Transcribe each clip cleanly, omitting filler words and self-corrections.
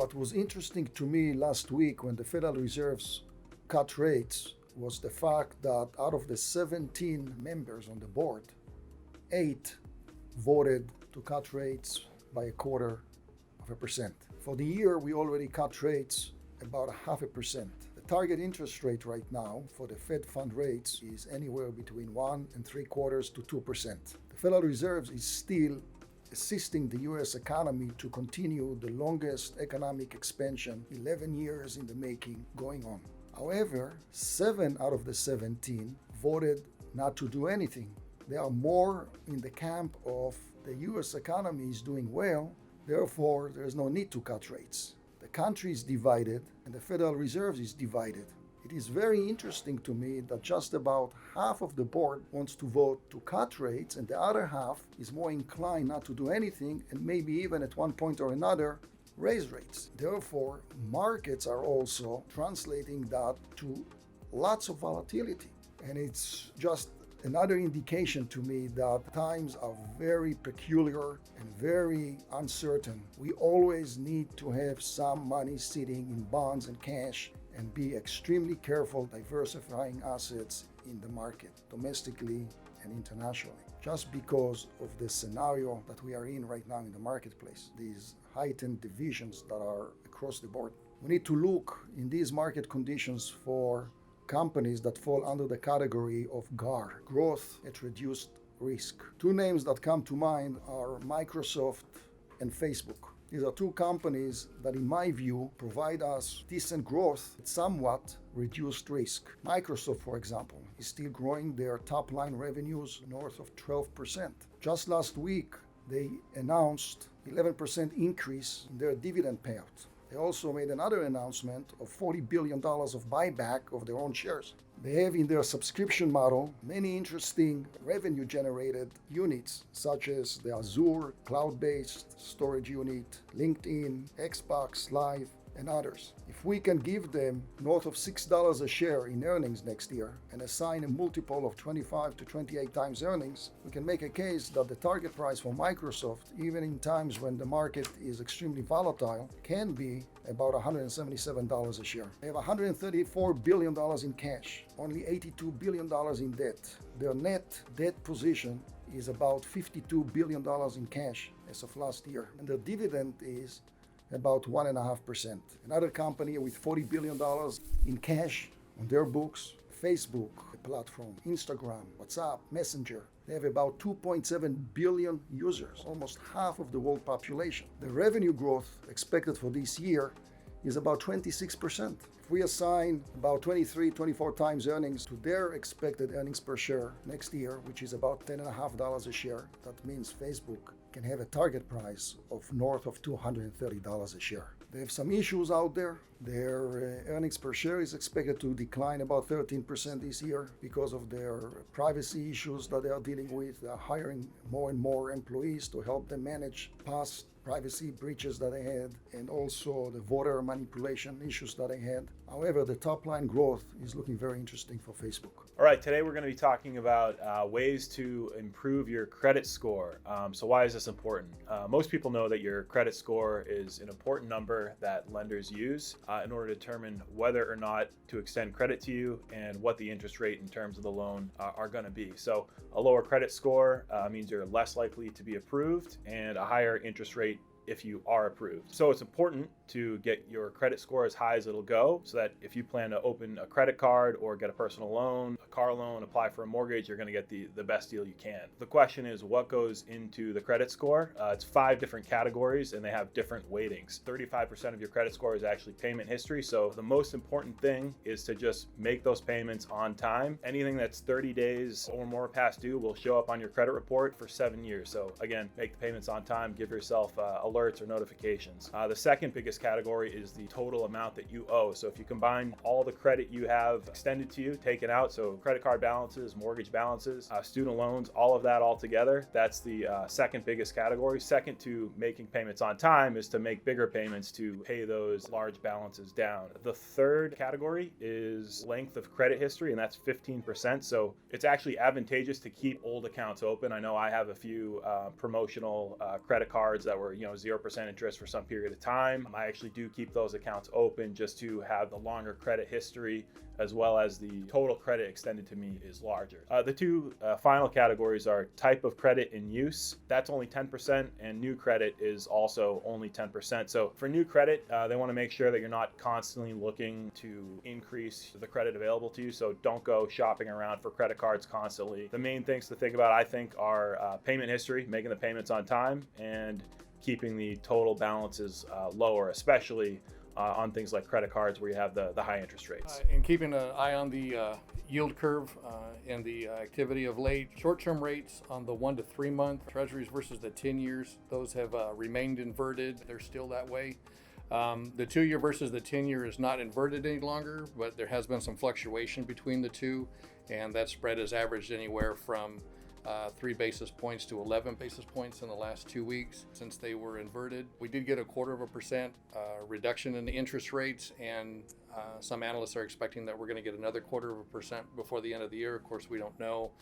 What was interesting to me last week when the Federal Reserve's cut rates was the fact that out of the 17 members on the board, 8 voted to cut rates by 0.25%. For the year, we already cut rates about 0.5%. The target interest rate right now for the Fed fund rates is anywhere between 1.75% to 2%. The Federal Reserve is still assisting the US economy to continue the longest economic expansion, 11 years in the making, going on. However, 7 out of the 17 voted not to do anything. They are more in the camp of the US economy is doing well, therefore there is no need to cut rates. The country is divided and the Federal Reserve is divided. It is very interesting to me that just about half of the board wants to vote to cut rates and the other half is more inclined not to do anything and maybe even at one point or another raise rates. Therefore, markets are also translating that to lots of volatility. And it's just another indication to me that times are very peculiar and very uncertain. We always need to have some money sitting in bonds and cash and be extremely careful diversifying assets in the market, domestically and internationally. Just because of the scenario that we are in right now in the marketplace, these heightened divisions that are across the board. We need to look in these market conditions for companies that fall under the category of GAR, growth at reduced risk. Two names that come to mind are Microsoft and Facebook. These are two companies that, in my view, provide us decent growth at somewhat reduced risk. Microsoft, for example, is still growing their top-line revenues north of 12%. Just last week, they announced 11% increase in their dividend payout. They also made another announcement of $40 billion of buyback of their own shares. They have in their subscription model many interesting revenue-generated units, such as the Azure cloud-based storage unit, LinkedIn, Xbox Live, and others. If we can give them north of $6 a share in earnings next year and assign a multiple of 25 to 28 times earnings, we can make a case that the target price for Microsoft, even in times when the market is extremely volatile, can be about $177 a share. They have $134 billion in cash, only $82 billion in debt. Their net debt position is about $52 billion in cash as of last year, and their dividend is about 1.5%. Another company with $40 billion in cash on their books, Facebook, a platform, Instagram, WhatsApp, Messenger. They have about 2.7 billion users, almost half of the world population. The revenue growth expected for this year is about 26%. If we assign about 23, 24 times earnings to their expected earnings per share next year, which is about $10.50 a share, that means Facebook can have a target price of north of $230 a share. They have some issues out there. Their earnings per share is expected to decline about 13% this year because of their privacy issues that they are dealing with. They are hiring more and more employees to help them manage past privacy breaches that they had and also the voter manipulation issues that they had. However, the top line growth is looking very interesting for Facebook. All right, today we're going to be talking about ways to improve your credit score. So why is this important? Most people know that your credit score is an important number that lenders use in order to determine whether or not to extend credit to you and what the interest rate in terms of the loan are going to be. So a lower credit score means you're less likely to be approved, and a higher interest rate if you are approved. So it's important to get your credit score as high as it'll go so that if you plan to open a credit card or get a personal loan, a car loan, apply for a mortgage, you're going to get the best deal you can. The question is, what goes into the credit score? It's 5 different categories and they have different weightings. 35% of your credit score is actually payment history. So the most important thing is to just make those payments on time. Anything that's 30 days or more past due will show up on your credit report for 7 years. So again, make the payments on time, give yourself alerts or notifications. The second biggest category is the total amount that you owe. So if you combine all the credit you have extended to you, taken out, so credit card balances, mortgage balances, student loans, all of that all together, that's the second biggest category. Second to making payments on time is to make bigger payments to pay those large balances down. The third category is length of credit history, and that's 15%. So it's actually advantageous to keep old accounts open. I know I have a few promotional credit cards that were, 0% interest for some period of time. I actually do keep those accounts open just to have the longer credit history, as well as the total credit extended to me is larger. The two final categories are type of credit in use. That's only 10%, and new credit is also only 10%. So for new credit, they want to make sure that you're not constantly looking to increase the credit available to you. So don't go shopping around for credit cards constantly. The main things to think about, I think, are payment history, making the payments on time, and keeping the total balances lower, especially on things like credit cards where you have the high interest rates. And keeping an eye on the yield curve and the activity of late. Short-term rates on the 1 to 3 month treasuries versus the 10 years, those have remained inverted. They're still that way. The 2-year versus the 10-year is not inverted any longer, but there has been some fluctuation between the two, and that spread has averaged anywhere from 3 basis points to 11 basis points in the last 2 weeks since they were inverted. We did get a 0.25% reduction in the interest rates, and some analysts are expecting that we're going to get another 0.25% before the end of the year. Of course, we don't know,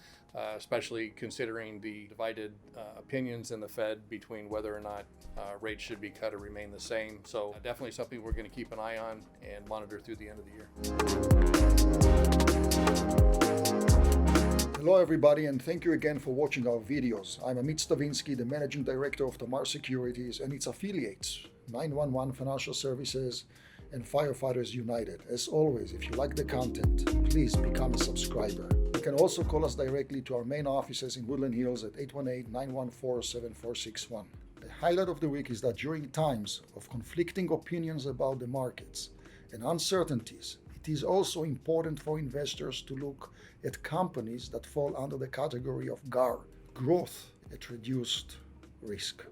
especially considering the divided opinions in the Fed between whether or not rates should be cut or remain the same. So definitely something we're going to keep an eye on and monitor through the end of the year. Hello everybody, and thank you again for watching our videos. I'm Amit Stavinsky, the Managing Director of Tamar Securities and its affiliates, 911 Financial Services and Firefighters United. As always, if you like the content, please become a subscriber. You can also call us directly to our main offices in Woodland Hills at 818-914-7461. The highlight of the week is that during times of conflicting opinions about the markets and uncertainties, it is also important for investors to look at companies that fall under the category of GAR, growth at reduced risk.